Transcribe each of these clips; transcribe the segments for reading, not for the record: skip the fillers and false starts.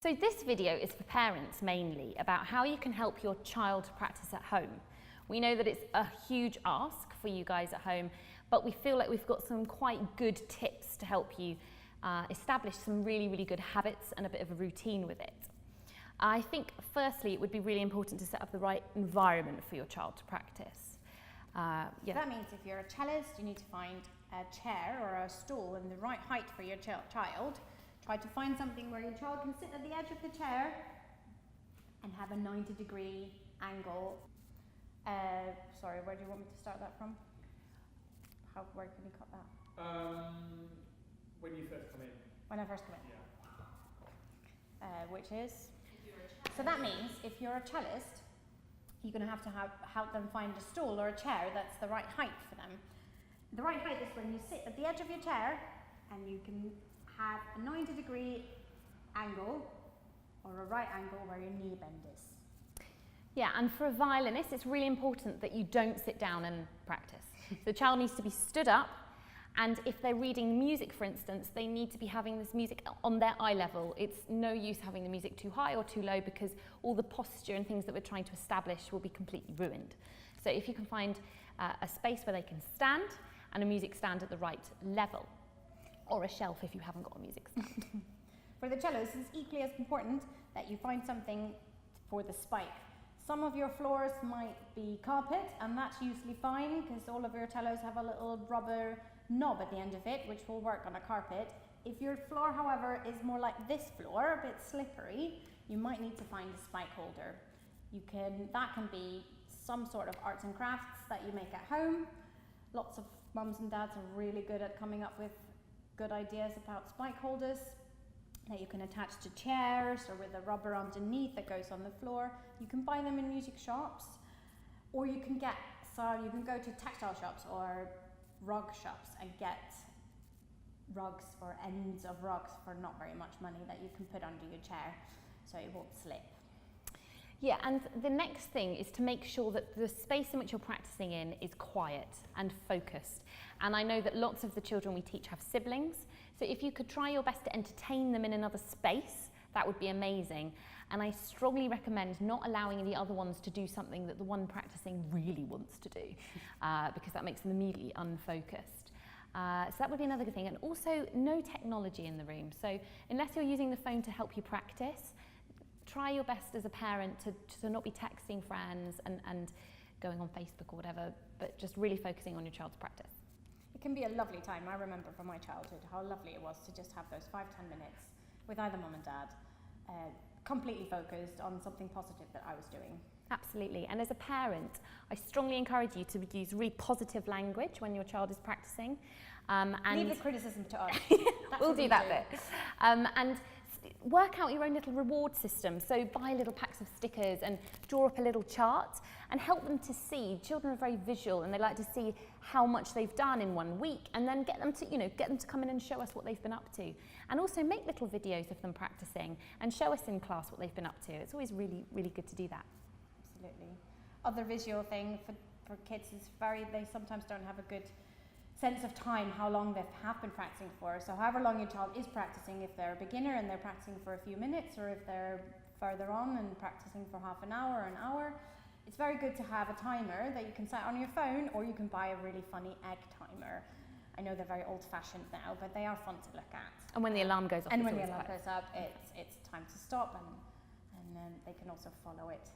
So this video is for parents mainly about how you can help your child practice at home. We know that it's a huge ask for you guys at home, but we feel like we've got some quite good tips to help you establish some really good habits and a bit of a routine with it. I think firstly it would be really important to set up the right environment for your child to practice. That means if you're a cellist, you need to find a chair or a stool in the right height for your child. Try to find something where your child can sit at the edge of the chair and have a 90-degree angle. Sorry, where do you want me to start that from? Where can we cut that? When you first come in. When I first come in. Yeah. Which is? So that means if you're a cellist, you're going to have to help them find a stool or a chair that's the right height for them. The right height is when you sit at the edge of your chair and you can have a 90-degree angle or a right angle where your knee bend is. Yeah, and for a violinist, it's really important that you don't sit down and practice. The child needs to be stood up, and if they're reading music, for instance, they need to be having this music on their eye level. It's no use having the music too high or too low because all the posture and things that we're trying to establish will be completely ruined. So if you can find a space where they can stand and a music stand at the right level, or a shelf if you haven't got a music stand. For the cellos, it's equally as important that you find something for the spike. Some of your floors might be carpet, and that's usually fine because all of your cellos have a little rubber knob at the end of it, which will work on a carpet. If your floor, however, is more like this floor, a bit slippery, you might need to find a spike holder. That can be some sort of arts and crafts that you make at home. Lots of mums and dads are really good at coming up with good ideas about spike holders that you can attach to chairs or with a rubber underneath that goes on the floor. You can buy them in music shops, or you can go to textile shops or rug shops and get rugs or ends of rugs for not very much money that you can put under your chair so it won't slip. Yeah, and the next thing is to make sure that the space in which you're practicing in is quiet and focused. And I know that lots of the children we teach have siblings, so if you could try your best to entertain them in another space, that would be amazing. And I strongly recommend not allowing the other ones to do something that the one practicing really wants to do, because that makes them immediately unfocused. So that would be another good thing. And also, no technology in the room. So unless you're using the phone to help you practice, try your best as a parent to not be texting friends and going on Facebook or whatever, but just really focusing on your child's practice. It can be a lovely time. I remember from my childhood how lovely it was to just have those 5-10 minutes with either mum and dad, completely focused on something positive that I was doing. Absolutely. And as a parent, I strongly encourage you to use really positive language when your child is practicing. And leave the criticism to us. We'll do that bit. And work out your own little reward system. So buy little packs of stickers and draw up a little chart and help them to see. Children are very visual and they like to see how much they've done in 1 week, and then get them to come in and show us what they've been up to. And also make little videos of them practicing and show us in class what they've been up to. It's always really good to do that. Absolutely. Other visual thing for kids is they sometimes don't have a good sense of time, how long they have been practicing for. So however long your child is practicing, if they're a beginner and they're practicing for a few minutes, or if they're further on and practicing for half an hour or an hour, it's very good to have a timer that you can set on your phone, or you can buy a really funny egg timer. I know they're very old-fashioned now, but they are fun to look at. And when the alarm goes off, and when the alarm goes up, it's time to stop, and then they can also follow it.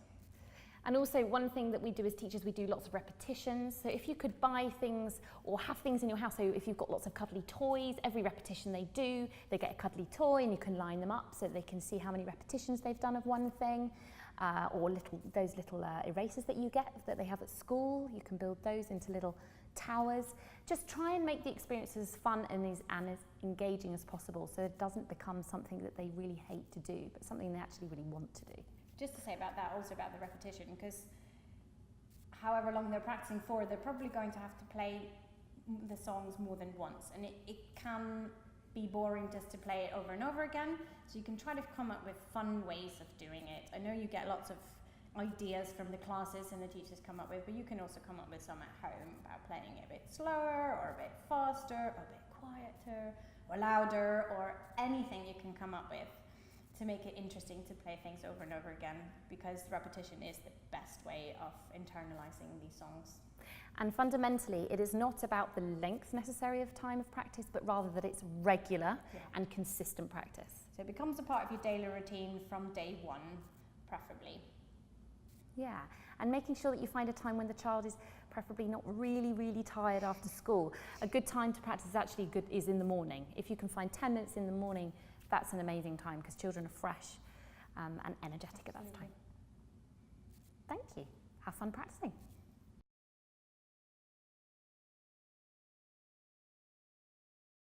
And also one thing that we do as teachers, we do lots of repetitions. So if you could buy things or have things in your house, so if you've got lots of cuddly toys, every repetition they do, they get a cuddly toy and you can line them up so they can see how many repetitions they've done of one thing. Or those little erasers that you get that they have at school, you can build those into little towers. Just try and make the experience as fun and as engaging as possible so it doesn't become something that they really hate to do, but something they actually really want to do. Just to say about that, also about the repetition, because however long they're practicing for, they're probably going to have to play the songs more than once, and it can be boring just to play it over and over again, so you can try to come up with fun ways of doing it. I know you get lots of ideas from the classes and the teachers come up with, but you can also come up with some at home about playing it a bit slower or a bit faster or a bit quieter or louder, or anything you can come up with to make it interesting to play things over and over again, because repetition is the best way of internalizing these songs. And fundamentally, it is not about the length necessary of time of practice, but rather that it's regular and consistent practice. So it becomes a part of your daily routine from day one, preferably. Yeah, and making sure that you find a time when the child is preferably not really, really tired after school. A good time to practice is in the morning. If you can find 10 minutes in the morning, that's an amazing time, because children are fresh and energetic at that time. Thank you. Have fun practicing.